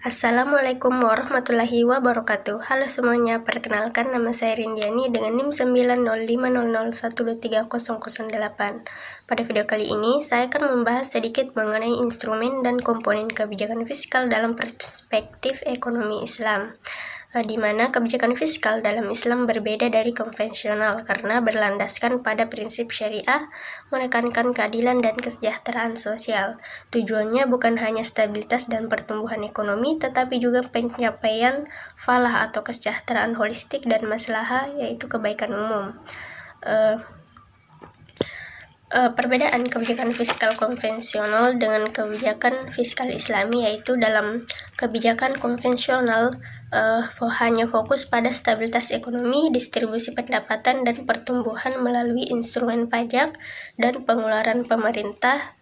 Assalamualaikum warahmatullahi wabarakatuh. Halo semuanya, perkenalkan nama saya Rindiani dengan NIM 90500123008. Pada video kali ini, saya akan membahas sedikit mengenai instrumen dan komponen kebijakan fiskal dalam perspektif ekonomi Islam, di mana kebijakan fiskal dalam Islam berbeda dari konvensional karena berlandaskan pada prinsip syariah, menekankan keadilan dan kesejahteraan sosial. Tujuannya bukan hanya stabilitas dan pertumbuhan ekonomi, tetapi juga pencapaian falah atau kesejahteraan holistik dan maslahah, yaitu kebaikan umum. Perbedaan kebijakan fiskal konvensional dengan kebijakan fiskal Islami, yaitu dalam kebijakan konvensional hanya fokus pada stabilitas ekonomi, distribusi pendapatan, dan pertumbuhan melalui instrumen pajak dan pengeluaran pemerintah,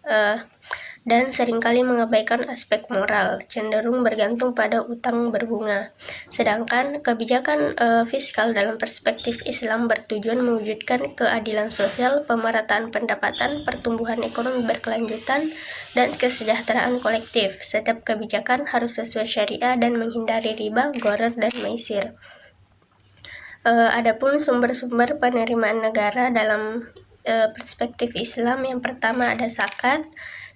dan seringkali mengabaikan aspek moral, cenderung bergantung pada utang berbunga. Sedangkan kebijakan fiskal dalam perspektif Islam bertujuan mewujudkan keadilan sosial, pemerataan pendapatan, pertumbuhan ekonomi berkelanjutan, dan kesejahteraan kolektif. Setiap kebijakan harus sesuai syariah dan menghindari riba, gharar, dan maisir. Adapun sumber-sumber penerimaan negara dalam perspektif Islam, yang pertama ada zakat,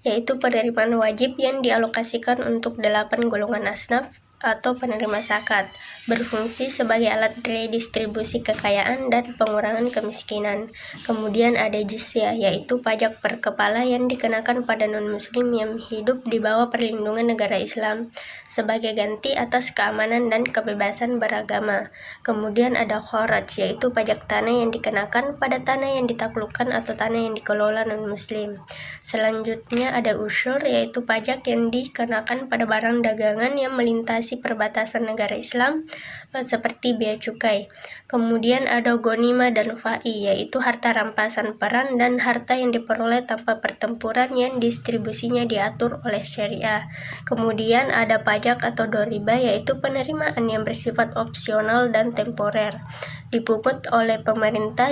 yaitu penerimaan wajib yang dialokasikan untuk 8 golongan asnaf atau penerima zakat, berfungsi sebagai alat redistribusi kekayaan dan pengurangan kemiskinan. Kemudian ada jizyah, yaitu pajak per kepala yang dikenakan pada non-muslim yang hidup di bawah perlindungan negara Islam sebagai ganti atas keamanan dan kebebasan beragama. Kemudian ada kharaj, yaitu pajak tanah yang dikenakan pada tanah yang ditaklukkan atau tanah yang dikelola non-muslim. Selanjutnya ada usyur, yaitu pajak yang dikenakan pada barang dagangan yang melintasi perbatasan negara Islam, seperti bea cukai. Kemudian ada ghanimah dan fa'i, yaitu harta rampasan perang dan harta yang diperoleh tanpa pertempuran yang distribusinya diatur oleh syariah. Kemudian ada pajak atau doriba, yaitu penerimaan yang bersifat opsional dan temporer, dipungut oleh pemerintah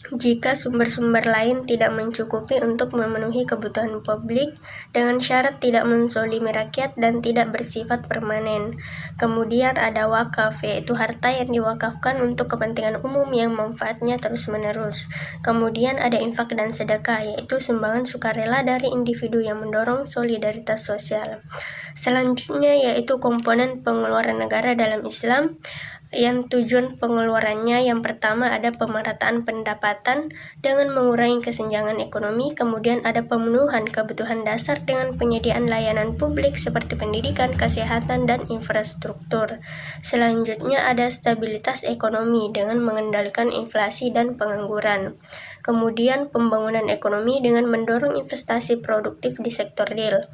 jika sumber-sumber lain tidak mencukupi untuk memenuhi kebutuhan publik, dengan syarat tidak menzolimi rakyat dan tidak bersifat permanen. Kemudian ada wakaf, yaitu harta yang diwakafkan untuk kepentingan umum yang manfaatnya terus-menerus. Kemudian ada infak dan sedekah, yaitu sumbangan sukarela dari individu yang mendorong solidaritas sosial. Selanjutnya yaitu komponen pengeluaran negara dalam Islam, yang tujuan pengeluarannya yang pertama ada pemerataan pendapatan dengan mengurangi kesenjangan ekonomi, kemudian ada pemenuhan kebutuhan dasar dengan penyediaan layanan publik seperti pendidikan, kesehatan, dan infrastruktur. Selanjutnya ada stabilitas ekonomi dengan mengendalikan inflasi dan pengangguran. Kemudian pembangunan ekonomi dengan mendorong investasi produktif di sektor real.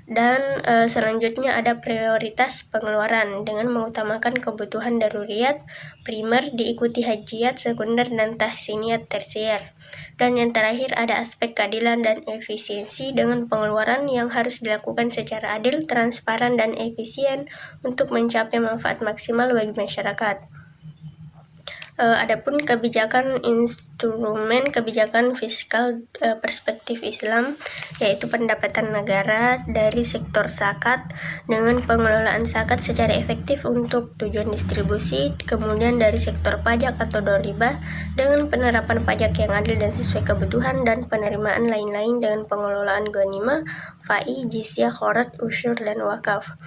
Dan selanjutnya ada prioritas pengeluaran dengan mengutamakan kebutuhan daruriyat primer diikuti hajiyat sekunder dan tahsiniyat tersier. Dan yang terakhir ada aspek keadilan dan efisiensi dengan pengeluaran yang harus dilakukan secara adil, transparan, dan efisien untuk mencapai manfaat maksimal bagi masyarakat. Adapun instrumen kebijakan fiskal perspektif Islam, yaitu pendapatan negara dari sektor zakat dengan pengelolaan zakat secara efektif untuk tujuan distribusi, kemudian dari sektor pajak atau doriba dengan penerapan pajak yang adil dan sesuai kebutuhan, dan penerimaan lain-lain dengan pengelolaan ghanimah, fa'i, jizyah, kharaj, usyur, dan wakaf.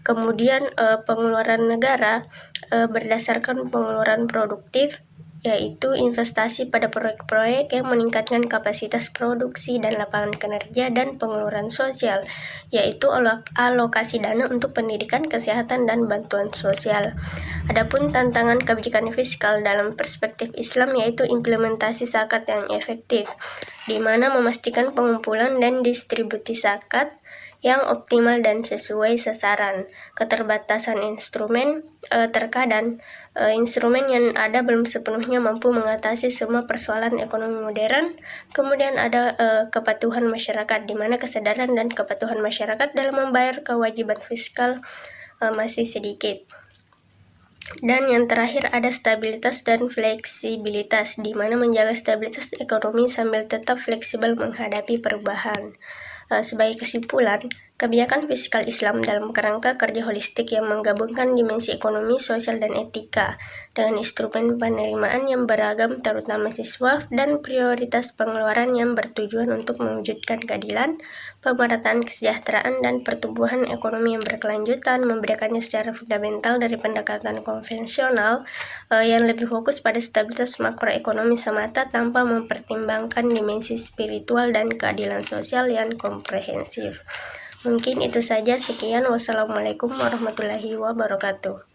Kemudian pengeluaran negara berdasarkan pengeluaran produktif, yaitu investasi pada proyek-proyek yang meningkatkan kapasitas produksi dan lapangan kerja, dan pengeluaran sosial, yaitu alokasi dana untuk pendidikan, kesehatan, dan bantuan sosial. Adapun tantangan kebijakan fiskal dalam perspektif Islam yaitu implementasi zakat yang efektif, di mana memastikan pengumpulan dan distribusi zakat yang optimal dan sesuai sasaran. Keterbatasan instrumen, terkadang instrumen yang ada belum sepenuhnya mampu mengatasi semua persoalan ekonomi modern. Kemudian ada kepatuhan masyarakat, di mana kesadaran dan kepatuhan masyarakat dalam membayar kewajiban fiskal masih sedikit. Dan yang terakhir ada stabilitas dan fleksibilitas, di mana menjaga stabilitas ekonomi sambil tetap fleksibel menghadapi perubahan. Sebagai kesimpulan, Kebijakan fiskal Islam dalam kerangka kerja holistik yang menggabungkan dimensi ekonomi, sosial, dan etika dengan instrumen penerimaan yang beragam terutama siswa dan prioritas pengeluaran yang bertujuan untuk mewujudkan keadilan, pemerataan kesejahteraan, dan pertumbuhan ekonomi yang berkelanjutan, membedakannya secara fundamental dari pendekatan konvensional yang lebih fokus pada stabilitas makroekonomi semata tanpa mempertimbangkan dimensi spiritual dan keadilan sosial yang komprehensif. Mungkin itu saja, sekian. Wassalamualaikum warahmatullahi wabarakatuh.